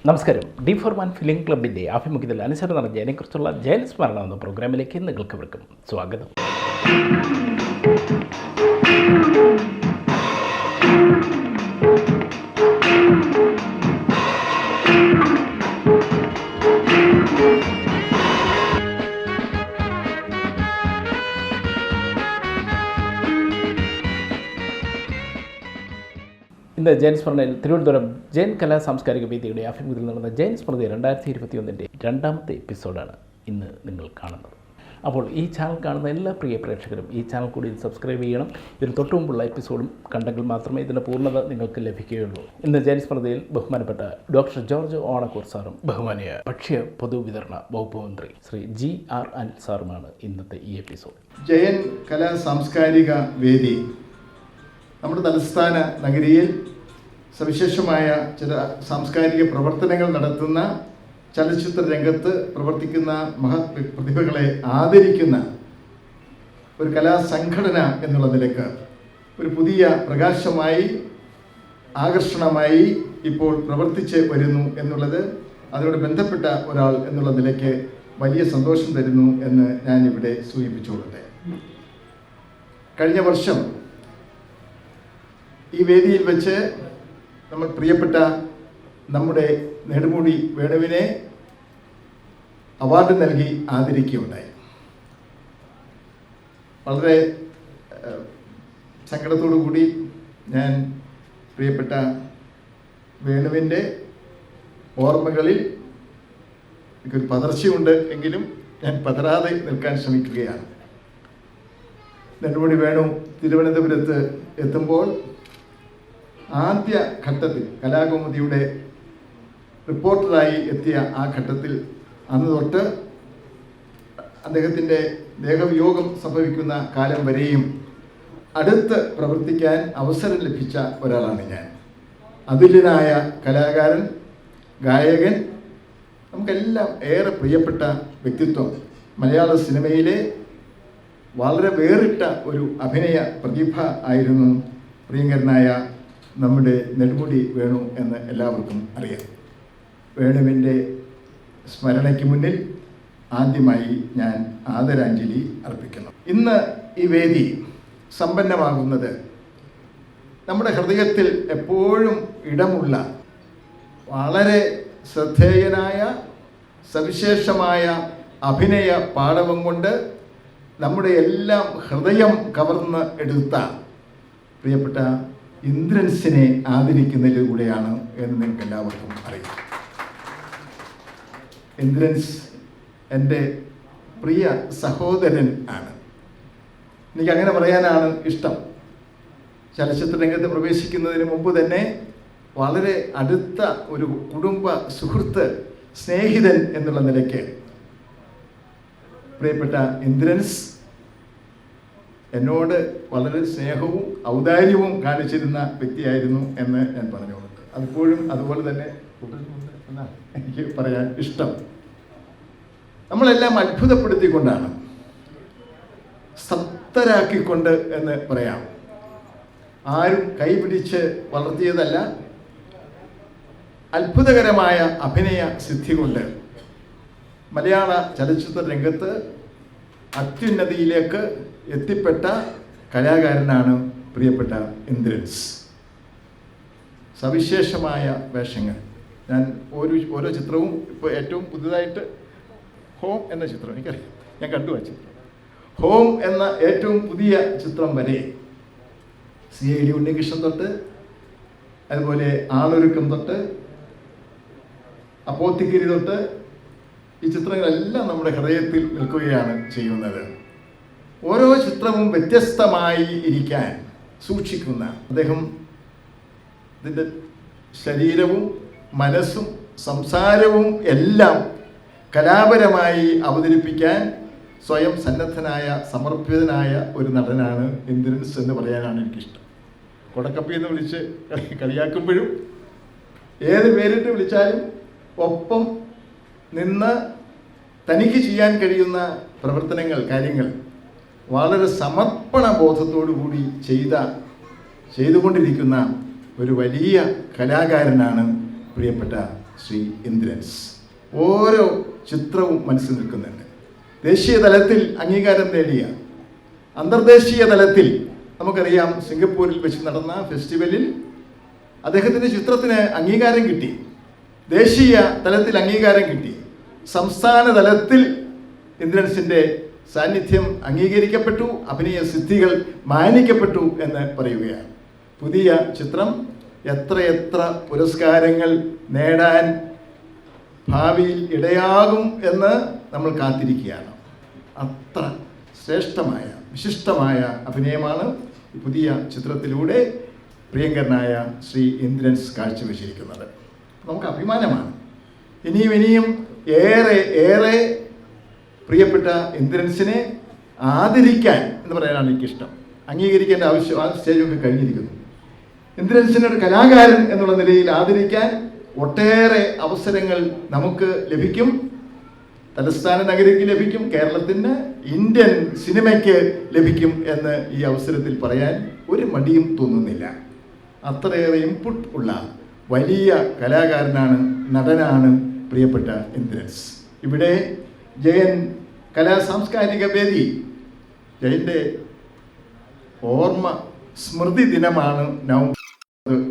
നമസ്കാരം. D4 film ക്ലബിൻ്റെ ആഭിമുഖ്യത്തിൽ അനുസരണം നടന്ന ജയനെക്കുറിച്ചുള്ള ജയസ്മരണം എന്ന പ്രോഗ്രാമിലേക്ക് നിങ്ങൾക്കവർക്കും സ്വാഗതം. ഇന്ന് ജയൻ സ്മരണയിൽ തിരുവനന്തപുരം ജയൻ കലാ സാംസ്കാരിക വേദിയുടെ ആഭിമുഖ്യത്തിൽ നടന്ന ജയൻ സ്മൃതി 2021 രണ്ടാമത്തെ എപ്പിസോഡാണ് ഇന്ന് നിങ്ങൾ കാണുന്നത്. അപ്പോൾ ഈ ചാനൽ കാണുന്ന എല്ലാ പ്രിയ പ്രേക്ഷകരും ഈ ചാനൽ കൂടി സബ്സ്ക്രൈബ് ചെയ്യണം. ഇതിന് തൊട്ടു മുമ്പുള്ള എപ്പിസോഡും കണ്ടെങ്കിൽ മാത്രമേ ഇതിൻ്റെ പൂർണ്ണത നിങ്ങൾക്ക് ലഭിക്കുകയുള്ളൂ. ഇന്ന് ജയൻ സ്മൃതിയിൽ ബഹുമാനപ്പെട്ട ഡോക്ടർ ജോർജ് ഓണക്കൂർ സാറും ബഹുമാനിയ ഭക്ഷ്യ പൊതുവിതരണ വകുപ്പ് മന്ത്രി ശ്രീ G.R. അനിൽ സാറുമാണ് ഇന്നത്തെ ഈ എപ്പിസോഡ്. ജയൻ കലാ സാംസ്കാരിക വേദി നമ്മുടെ തലസ്ഥാന നഗരിയിൽ സവിശേഷമായ ചില സാംസ്കാരിക പ്രവർത്തനങ്ങൾ നടത്തുന്ന, ചലച്ചിത്ര രംഗത്ത് പ്രവർത്തിക്കുന്ന മഹത് പ്രതിഭകളെ ആദരിക്കുന്ന ഒരു കലാസംഘടന എന്നുള്ള നിലക്ക് ഒരു പുതിയ പ്രകാശമായി, ആകർഷണമായി ഇപ്പോൾ പ്രവർത്തിച്ച് വരുന്നു എന്നുള്ളത് അതിനോട് ബന്ധപ്പെട്ട ഒരാൾ എന്നുള്ള നിലയ്ക്ക് വലിയ സന്തോഷം തരുന്നു എന്ന് ഞാനിവിടെ സൂചിപ്പിച്ചുകൊള്ളട്ടെ. കഴിഞ്ഞ വർഷം ഈ വേദിയിൽ വെച്ച് നമ്മൾ പ്രിയപ്പെട്ട നമ്മുടെ നെടുമുടി വേണുവിനെ അവാർഡ് നൽകി ആദരിക്കുകയുണ്ടായി. വളരെ സങ്കടത്തോടു കൂടി ഞാൻ പ്രിയപ്പെട്ട വേണുവിൻ്റെ ഓർമ്മകളിൽ എനിക്കൊരു പതർച്ചയുണ്ട് എങ്കിലും ഞാൻ പതറാതെ നിൽക്കാൻ ശ്രമിക്കുകയാണ്. നെടുമുടി വേണു തിരുവനന്തപുരത്ത് എത്തുമ്പോൾ ആദ്യ ഘട്ടത്തിൽ കലാകൗമുദിയുടെ റിപ്പോർട്ടറായി എത്തിയ ആ ഘട്ടത്തിൽ അന്ന് തൊട്ട് അദ്ദേഹത്തിൻ്റെ ദേഹവിയോഗം സംഭവിക്കുന്ന കാലം വരെയും അടുത്ത് പ്രവർത്തിക്കാൻ അവസരം ലഭിച്ച ഒരാളാണ് ഞാൻ. അതുല്യനായ കലാകാരൻ, ഗായകൻ, നമുക്കെല്ലാം ഏറെ പ്രിയപ്പെട്ട വ്യക്തിത്വം, മലയാള സിനിമയിലെ വളരെ വേറിട്ട ഒരു അഭിനയ പ്രതിഭ ആയിരുന്നു പ്രിയങ്കരനായ നമ്മുടെ നെടുമുടി വേണു എന്ന് എല്ലാവർക്കും അറിയാം. വേണുവിൻ്റെ സ്മരണയ്ക്ക് മുന്നിൽ ആദ്യമായി ഞാൻ ആദരാഞ്ജലി അർപ്പിക്കുന്നു. ഇന്ന് ഈ വേദി സമ്പന്നമാകുന്നത് നമ്മുടെ ഹൃദയത്തിൽ എപ്പോഴും ഇടമുള്ള വളരെ ശ്രദ്ധേയനായ സവിശേഷമായ അഭിനയ പാടവം കൊണ്ട് നമ്മുടെ എല്ലാം ഹൃദയം കവർന്ന് എടുത്ത പ്രിയപ്പെട്ട ഇന്ദ്രൻസിനെ ആദരിക്കുന്നതിലൂടെയാണ് എന്ന് നിങ്ങൾക്ക് എല്ലാവർക്കും അറിയാം. ഇന്ദ്രൻസ് എൻ്റെ പ്രിയ സഹോദരൻ ആണ്. എനിക്കങ്ങനെ പറയാനാണ് ഇഷ്ടം. ചലച്ചിത്ര രംഗത്ത് പ്രവേശിക്കുന്നതിന് മുമ്പ് തന്നെ വളരെ അടുത്ത ഒരു കുടുംബ സുഹൃത്ത്, സ്നേഹിതൻ എന്നുള്ള നിലയ്ക്ക് പ്രിയപ്പെട്ട ഇന്ദ്രൻസ് എന്നോട് വളരെ സ്നേഹവും ഔദാര്യവും കാണിച്ചിരുന്ന വ്യക്തിയായിരുന്നു എന്ന് ഞാൻ പറഞ്ഞുകൊണ്ട് അതിപ്പോഴും അതുപോലെ തന്നെ തുടരുന്നുണ്ട് എന്നാണ് എനിക്ക് പറയാൻ ഇഷ്ടം. നമ്മളെല്ലാം അത്ഭുതപ്പെടുത്തിക്കൊണ്ടാണ്, സപ്തരാക്കിക്കൊണ്ട് എന്ന് പറയാം. ആരും കൈപിടിച്ച് വളർത്തിയതല്ല, അത്ഭുതകരമായ അഭിനയ സിദ്ധി കൊണ്ട് മലയാള ചലച്ചിത്ര രംഗത്ത് അത്യുന്നതിയിലേക്ക് എത്തിപ്പെട്ട കലാകാരനാണ് പ്രിയപ്പെട്ട ഇന്ദ്രൻസ്. സവിശേഷമായ വേഷങ്ങൾ. ഞാൻ ഓരോ ചിത്രവും ഇപ്പോൾ ഏറ്റവും പുതുതായിട്ട് ഹോം എന്ന ചിത്രം എനിക്കറിയാം, ഞാൻ കണ്ടു ആ ചിത്രം. ഹോം എന്ന ഏറ്റവും പുതിയ ചിത്രം വരെ CID ഉണ്ണികൃഷ്ണൻ തൊട്ട്, അതുപോലെ ആളൊരുക്കം തൊട്ട്, അപ്പോത്തിക്കിരി തൊട്ട് ഈ ചിത്രങ്ങളെല്ലാം നമ്മുടെ ഹൃദയത്തിൽ നിൽക്കുകയാണ് ചെയ്യുന്നത്. ഓരോ ചിത്രവും വ്യത്യസ്തമായി ഇരിക്കാൻ സൂക്ഷിക്കുന്ന അദ്ദേഹം ഇതിൻ്റെ ശരീരവും മനസ്സും സംസാരവും എല്ലാം കലാപരമായി അവതരിപ്പിക്കാൻ സ്വയം സന്നദ്ധനായ, സമർപ്പിതനായ ഒരു നടനാണ് ഇന്ദ്രൻസ് എന്ന് പറയാനാണ് എനിക്കിഷ്ടം. കൊടക്കപ്പി എന്ന് വിളിച്ച് കളിയാക്കുമ്പോഴും ഏത് പേരിട്ട് വിളിച്ചാലും ഒപ്പം നിന്ന് തനിക്ക് ചെയ്യാൻ കഴിയുന്ന പ്രവർത്തനങ്ങൾ, കാര്യങ്ങൾ വളരെ സമർപ്പണ ബോധത്തോടു കൂടി ചെയ്തുകൊണ്ടിരിക്കുന്ന ഒരു വലിയ കലാകാരനാണ് പ്രിയപ്പെട്ട ശ്രീ ഇന്ദ്രൻസ്. ഓരോ ചിത്രവും മനസ്സിൽ നിൽക്കുന്നുണ്ട്. ദേശീയ തലത്തിൽ അംഗീകാരം നേടിയ, അന്തർദേശീയ തലത്തിൽ നമുക്കറിയാം സിംഗപ്പൂരിൽ വെച്ച് നടന്ന ഫെസ്റ്റിവലിൽ അദ്ദേഹത്തിൻ്റെ ചിത്രത്തിന് അംഗീകാരം കിട്ടി. ദേശീയ തലത്തിൽ അംഗീകാരം കിട്ടി. സംസ്ഥാന തലത്തിൽ ഇന്ദ്രൻസിൻ്റെ സാന്നിധ്യം അംഗീകരിക്കപ്പെട്ടു, അഭിനയ സിദ്ധികൾ മാനിക്കപ്പെട്ടു എന്ന് പറയുകയാണ്. പുതിയ ചിത്രം എത്രയെത്ര പുരസ്കാരങ്ങൾ നേടാൻ ഭാവിയിൽ ഇടയാകും എന്ന് നമ്മൾ കാത്തിരിക്കുകയാണ്. അത്ര ശ്രേഷ്ഠമായ വിശിഷ്ടമായ അഭിനയമാണ് ഈ പുതിയ ചിത്രത്തിലൂടെ പ്രിയങ്കരനായ ശ്രീ ഇന്ദ്രൻസ് കാഴ്ചവെച്ചിരിക്കുന്നത്. നമുക്ക് അഭിമാനമാണ്. ഇനിയും ഏറെ പ്രിയപ്പെട്ട ഇന്ദ്രൻസിനെ ആദരിക്കാൻ എന്ന് പറയാനാണ് എനിക്കിഷ്ടം. അംഗീകരിക്കേണ്ട ആവശ്യം ആ സ്റ്റേജൊക്കെ കഴിഞ്ഞിരിക്കുന്നു. ഇന്ദ്രൻസിനെ ഒരു കലാകാരൻ എന്നുള്ള നിലയിൽ ആദരിക്കാൻ ഒട്ടേറെ അവസരങ്ങൾ നമുക്ക് ലഭിക്കും. തലസ്ഥാന നഗരിക്ക് ലഭിക്കും, കേരളത്തിന്, ഇന്ത്യൻ സിനിമയ്ക്ക് ലഭിക്കും എന്ന് ഈ അവസരത്തിൽ പറയാൻ ഒരു മടിയും തോന്നുന്നില്ല. അത്രയേറെ ഇൻപുട്ട് ഉള്ള വലിയ കലാകാരനാണ്, നടനാണ് പ്രിയപ്പെട്ട ഇന്ദ്രൻസ്. ഇവിടെ ജയൻ കലാ സാംസ്കാരിക വേദി, ജയൻ്റെ ഓർമ്മ സ്മൃതി ദിനമാണ് നവംബർ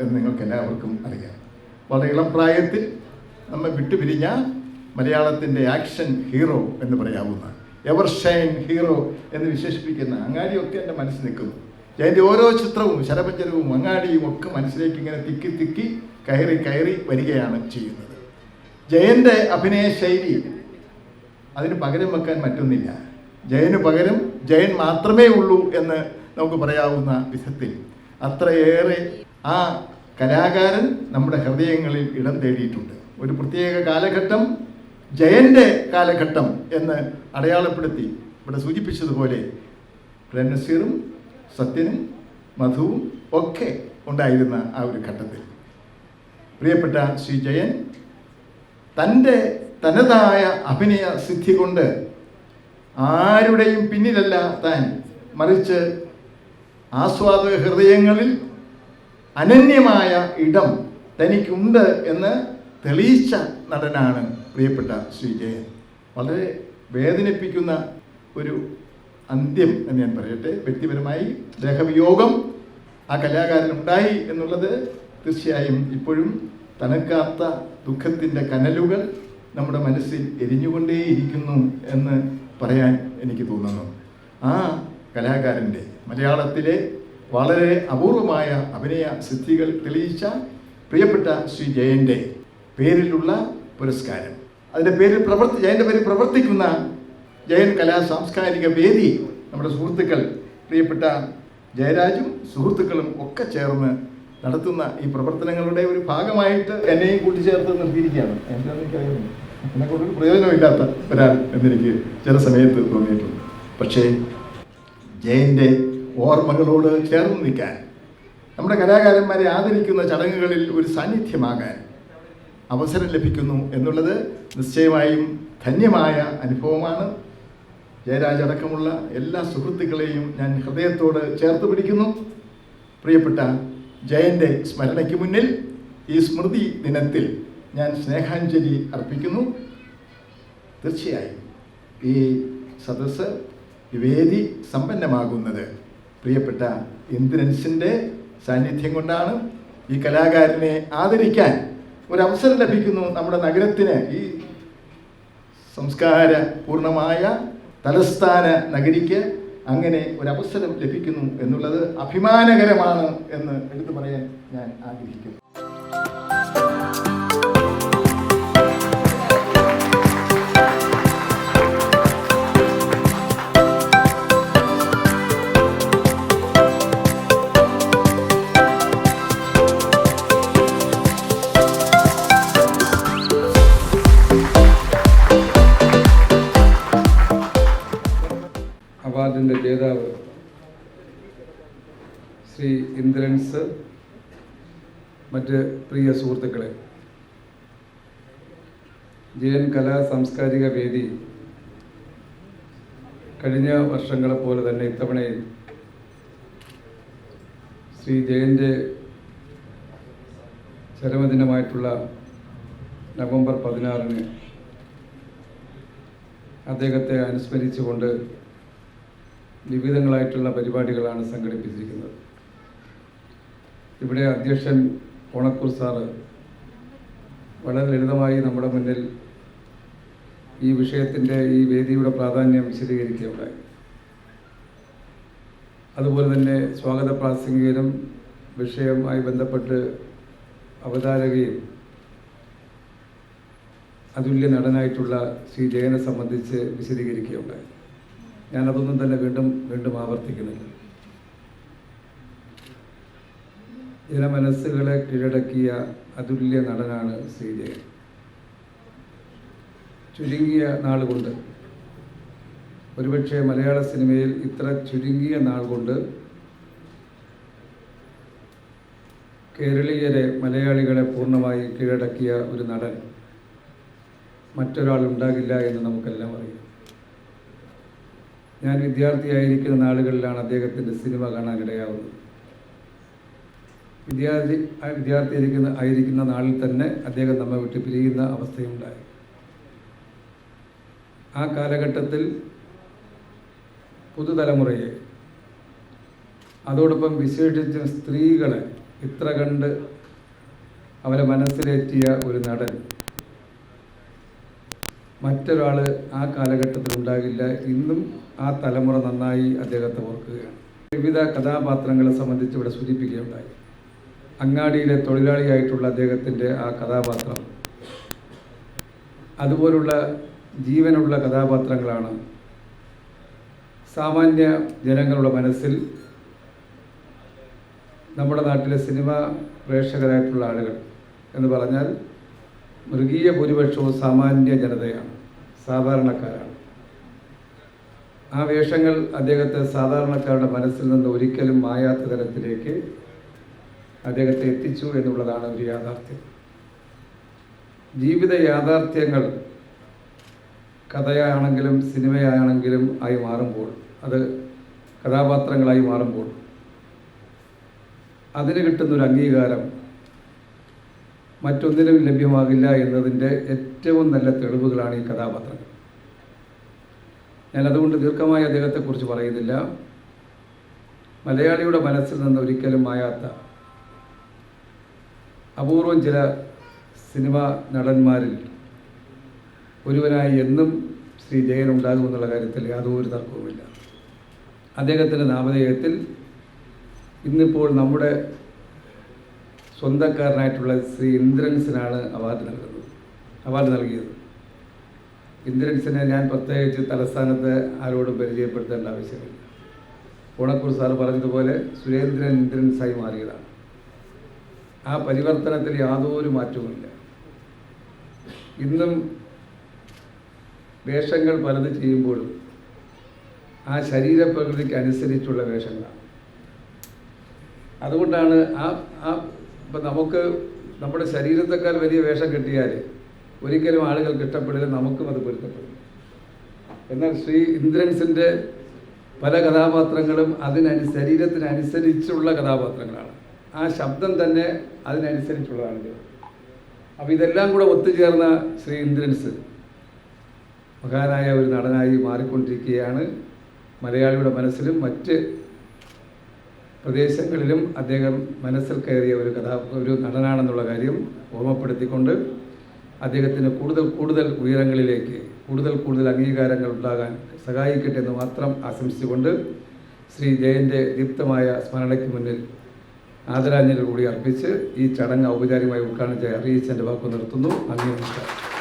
എന്ന് നിങ്ങൾക്ക് എല്ലാവർക്കും അറിയാം. വളരെ ഇളം പ്രായത്തിൽ നമ്മെ വിട്ടുപിരിഞ്ഞ മലയാളത്തിൻ്റെ ആക്ഷൻ ഹീറോ എന്ന് പറയാവുന്ന, എവർഷൈൻ ഹീറോ എന്ന് വിശേഷിപ്പിക്കുന്ന അങ്ങാടിയൊക്കെ എൻ്റെ മനസ്സിൽ നിൽക്കുന്നു. ജയൻ്റെ ഓരോ ചിത്രവും, ശരപഞ്ചരവും അങ്ങാടിയും ഒക്കെ മനസ്സിലേക്ക് ഇങ്ങനെ തിക്കി കയറി വരികയാണ് ചെയ്യുന്നത്. ജയൻ്റെ അഭിനയ ശൈലി അതിന് പകരം വെക്കാൻ മറ്റൊന്നില്ല. ജയന് പകരം ജയൻ മാത്രമേ ഉള്ളൂ എന്ന് നമുക്ക് പറയാവുന്ന വിധത്തിൽ അത്രയേറെ ആ കലാകാരൻ നമ്മുടെ ഹൃദയങ്ങളിൽ ഇടം തേടിയിട്ടുണ്ട്. ഒരു പ്രത്യേക കാലഘട്ടം ജയൻ്റെ കാലഘട്ടം എന്ന് അടയാളപ്പെടുത്തി ഇവിടെ സൂചിപ്പിച്ചതുപോലെ പ്രേംനസീറും സത്യനും മധുവും ഒക്കെ ഉണ്ടായിരുന്ന ആ ഒരു ഘട്ടത്തിൽ പ്രിയപ്പെട്ട ശ്രീ ജയൻ തനതായ അഭിനയ സിദ്ധി കൊണ്ട് ആരുടെയും പിന്നിലല്ല താൻ, മറിച്ച് ആസ്വാദക ഹൃദയങ്ങളിൽ അനന്യമായ ഇടം തനിക്കുണ്ട് എന്ന് തെളിയിച്ച നടനാണ് പ്രിയപ്പെട്ട ശ്രീ ജയൻ. വളരെ വേദനിപ്പിക്കുന്ന ഒരു അന്ത്യം എന്ന് ഞാൻ പറയട്ടെ. വ്യക്തിപരമായി ദേഹവിയോഗം ആ കലാകാരനുണ്ടായി എന്നുള്ളത് തീർച്ചയായും ഇപ്പോഴും തണുക്കാത്ത ദുഃഖത്തിൻ്റെ കനലുകൾ നമ്മുടെ മനസ്സിൽ എരിഞ്ഞുകൊണ്ടേയിരിക്കുന്നു എന്ന് പറയാൻ എനിക്ക് തോന്നുന്നു. ആ കലാകാരൻ്റെ, മലയാളത്തിലെ വളരെ അപൂർവമായ അഭിനയ സിദ്ധികൾ തെളിയിച്ച പ്രിയപ്പെട്ട ശ്രീ ജയൻ്റെ പേരിലുള്ള പുരസ്കാരം, അതിൻ്റെ പേരിൽ ജയൻ്റെ പേരിൽ പ്രവർത്തിക്കുന്ന ജയൻ കലാ സാംസ്കാരിക വേദി, നമ്മുടെ സുഹൃത്തുക്കൾ പ്രിയപ്പെട്ട ജയരാജും സുഹൃത്തുക്കളും ഒക്കെ ചേർന്ന് നടത്തുന്ന ഈ പ്രവർത്തനങ്ങളുടെ ഒരു ഭാഗമായിട്ട് എന്നെയും കൂട്ടിച്ചേർത്ത് നിർത്തിയിരിക്കുകയാണ്. എനിക്കറിയുന്നു എന്നെക്കൊണ്ടൊരു പ്രയോജനമില്ലാത്ത ഒരാൾ എന്നെനിക്ക് ചില സമയത്ത് തോന്നിയിട്ടുണ്ട്. പക്ഷേ ജയൻ്റെ ഓർമ്മകളോട് ചേർന്ന് നിൽക്കാൻ, നമ്മുടെ കലാകാരന്മാരെ ആദരിക്കുന്ന ചടങ്ങുകളിൽ ഒരു സാന്നിധ്യമാകാൻ അവസരം ലഭിക്കുന്നു എന്നുള്ളത് നിശ്ചയമായും ധന്യമായ അനുഭവമാണ്. ജയരാജ് അടക്കമുള്ള എല്ലാ സുഹൃത്തുക്കളെയും ഞാൻ ഹൃദയത്തോട് ചേർത്ത് പിടിക്കുന്നു. പ്രിയപ്പെട്ട ജയൻ്റെ സ്മരണയ്ക്ക് മുന്നിൽ ഈ സ്മൃതി ദിനത്തിൽ ഞാൻ സ്നേഹാഞ്ജലി അർപ്പിക്കുന്നു. തീർച്ചയായും ഈ സദസ്സ്, ഈ വേദി സമ്പന്നമാകുന്നത് പ്രിയപ്പെട്ട ഇന്ദ്രൻസിൻ്റെ സാന്നിധ്യം കൊണ്ടാണ്. ഈ കലാകാരനെ ആദരിക്കാൻ ഒരവസരം ലഭിക്കുന്നു നമ്മുടെ നഗരത്തിന്, ഈ സംസ്കാര പൂർണ്ണമായ തലസ്ഥാന നഗരിക്ക് അങ്ങനെ ഒരവസരം ലഭിക്കുന്നു എന്നുള്ളത് അഭിമാനകരമാണ് എന്ന് എടുത്തു പറയാൻ ഞാൻ ആഗ്രഹിക്കുന്നു. അവാർഡിൻ്റെ ജേതാവ് ശ്രീ ഇന്ദ്രൻസ്, മറ്റ് പ്രിയ സുഹൃത്തുക്കളെ, ജയൻ കലാ സാംസ്കാരിക വേദി കഴിഞ്ഞ വർഷങ്ങളെപ്പോലെ തന്നെ ഇത്തവണയും ശ്രീ ജയൻ്റെ ചരമദിനമായിട്ടുള്ള നവംബർ 16 അദ്ദേഹത്തെ അനുസ്മരിച്ചുകൊണ്ട് വിവിധങ്ങളായിട്ടുള്ള പരിപാടികളാണ് സംഘടിപ്പിച്ചിരിക്കുന്നത്. ഇവിടെ അധ്യക്ഷൻ ഓണക്കൂർ സാറ് വളരെ ലളിതമായി നമ്മുടെ മുന്നിൽ ഈ വിഷയത്തിൻ്റെ ഈ വേദിയുടെ പ്രാധാന്യം വിശദീകരിക്കുകയുണ്ടായി. അതുപോലെ തന്നെ സ്വാഗത പ്രാസംഗികരും വിഷയവുമായി ബന്ധപ്പെട്ട് അവതാരകയും അതുല്യ നടനായിട്ടുള്ള ശ്രീ ജയനെ സംബന്ധിച്ച് വിശദീകരിക്കുകയുണ്ടായി. ഞാനതൊന്നും തന്നെ വീണ്ടും ആവർത്തിക്കുന്നില്ല. ജനമനസ്സുകളെ കീഴടക്കിയ അതുല്യ നടനാണ് ശ്രീ ജയൻ. ചുരുങ്ങിയ നാളുകൊണ്ട്, ഒരുപക്ഷെ മലയാള സിനിമയിൽ ഇത്ര ചുരുങ്ങിയ നാൾ കൊണ്ട് കേരളീയരെ, മലയാളികളെ പൂർണ്ണമായി കീഴടക്കിയ ഒരു നടൻ മറ്റൊരാളുണ്ടാകില്ല എന്ന് നമുക്കെല്ലാം അറിയാം. ഞാൻ വിദ്യാർത്ഥിയായിരിക്കുന്ന നാളുകളിലാണ് അദ്ദേഹത്തിൻ്റെ സിനിമ കാണാനിടയാവുന്നത്. ആയിരിക്കുന്ന നാളിൽ തന്നെ അദ്ദേഹം നമ്മെ വിട്ട് പിരിയുന്ന അവസ്ഥയുണ്ടായി. ആ കാലഘട്ടത്തിൽ പുതുതലമുറയെ, അതോടൊപ്പം വിശേഷിച്ച് സ്ത്രീകളെ ഇത്ര കണ്ട് അവരെ മനസ്സിലേറ്റിയ ഒരു നടൻ മറ്റൊരാൾ ആ കാലഘട്ടത്തിൽ ഉണ്ടാകില്ല. ഇന്നും ആ തലമുറ നന്നായി അദ്ദേഹത്തെ ഓർക്കുകയാണ്. വിവിധ കഥാപാത്രങ്ങളെ സംബന്ധിച്ച് ഇവിടെ സൂചിപ്പിക്കുകയുണ്ടായി. അങ്ങാടിയിലെ തൊഴിലാളിയായിട്ടുള്ള അദ്ദേഹത്തിൻ്റെ ആ കഥാപാത്രം, അതുപോലുള്ള ജീവനുള്ള കഥാപാത്രങ്ങളാണ് സാമാന്യ ജനങ്ങളുടെ മനസ്സിൽ, നമ്മുടെ നാട്ടിലെ സിനിമ പ്രേക്ഷകരായിട്ടുള്ള ആളുകൾ എന്ന് പറഞ്ഞാൽ മൃഗീയ ഭൂരിപക്ഷവും സാമാന്യ ജനതയാണ്, സാധാരണക്കാരാണ്. ആ വേഷങ്ങൾ അദ്ദേഹത്തെ സാധാരണക്കാരുടെ മനസ്സിൽ നിന്ന് ഒരിക്കലും മായാത്ത തരത്തിലേക്ക് അദ്ദേഹത്തെ എത്തിച്ചു എന്നുള്ളതാണ് ഒരു യാഥാർത്ഥ്യം. ജീവിത യാഥാർത്ഥ്യങ്ങൾ കഥയാണെങ്കിലും സിനിമയാണെങ്കിലും ആയി മാറുമ്പോൾ, അത് കഥാപാത്രങ്ങളായി മാറുമ്പോൾ അതിന് കിട്ടുന്നൊരു അംഗീകാരം മറ്റൊന്നിനും ലഭ്യമാകില്ല എന്നതിൻ്റെ ഏറ്റവും നല്ല തെളിവുകളാണ് ഈ കഥാപാത്രങ്ങൾ. ഞാനതുകൊണ്ട് ദീർഘമായി അദ്ദേഹത്തെക്കുറിച്ച് പറയുന്നില്ല. മലയാളിയുടെ മനസ്സിൽ നിന്ന് ഒരിക്കലും മായാത്ത അപൂർവം ചില സിനിമാ നടന്മാരിൽ ഒരുവനായി എന്നും ശ്രീ ജയൻ ഉണ്ടാകുമെന്നുള്ള കാര്യത്തിൽ യാതൊരു തർക്കവുമില്ല. അദ്ദേഹത്തിൻ്റെ നാമധേയത്തിൽ ഇന്നിപ്പോൾ നമ്മുടെ സ്വന്തക്കാരനായിട്ടുള്ള ശ്രീ ഇന്ദ്രൻസിനാണ് അവാർഡ് നൽകിയത്. ഇന്ദ്രൻസിനെ ഞാൻ പ്രത്യേകിച്ച് തലസ്ഥാനത്ത് ആരോടും പരിചയപ്പെടുത്തേണ്ട ആവശ്യമില്ല. ഓണക്കൂർ സാറ് പറഞ്ഞതുപോലെ സുരേന്ദ്രൻ ഇന്ദ്രൻസായി മാറിയതാണ്. ആ പരിവർത്തനത്തിൽ യാതൊരു മാറ്റവുമില്ല. ഇന്നും വേഷങ്ങൾ പലത് ചെയ്യുമ്പോഴും ആ ശരീരപ്രകൃതിക്ക് അനുസരിച്ചുള്ള വേഷങ്ങളാണ്. അതുകൊണ്ടാണ് ഇപ്പം നമുക്ക് നമ്മുടെ ശരീരത്തെക്കാൾ വലിയ വേഷം കിട്ടിയാൽ ഒരിക്കലും ആളുകൾക്ക് ഇഷ്ടപ്പെടില്ല, നമുക്കും അത് പൊരുത്തപ്പെടും. എന്നാൽ ശ്രീ ഇന്ദ്രൻസിൻ്റെ പല കഥാപാത്രങ്ങളും ശരീരത്തിനനുസരിച്ചുള്ള കഥാപാത്രങ്ങളാണ്. ആ ശബ്ദം തന്നെ അതിനനുസരിച്ചുള്ളതാണ്. അപ്പോൾ ഇതെല്ലാം കൂടെ ഒത്തുചേർന്ന ശ്രീ ഇന്ദ്രൻസ് മഹാനായ ഒരു നടനായി മാറിക്കൊണ്ടിരിക്കുകയാണ്. മലയാളിയുടെ മനസ്സിലും മറ്റ് പ്രദേശങ്ങളിലും അദ്ദേഹം മനസ്സിൽ കയറിയ ഒരു നടനാണെന്നുള്ള കാര്യം ഓർമ്മപ്പെടുത്തിക്കൊണ്ട് അദ്ദേഹത്തിന് കൂടുതൽ ഉയരങ്ങളിലേക്ക് കൂടുതൽ അംഗീകാരങ്ങൾ ഉണ്ടാകാൻ സഹായിക്കട്ടെ എന്ന് മാത്രം ആശംസിച്ചുകൊണ്ട് ശ്രീ ജയൻ്റെ ദീപ്തമായ സ്മരണയ്ക്ക് മുന്നിൽ ആദരാഞ്ജലി കൂടി അർപ്പിച്ച് ഈ ചടങ്ങ് ഔപചാരികമായി ഉദ്ഘാടനം അറിയിച്ച് എൻ്റെ വാക്ക് നിർത്തുന്നു. നന്ദി, നമസ്കാരം.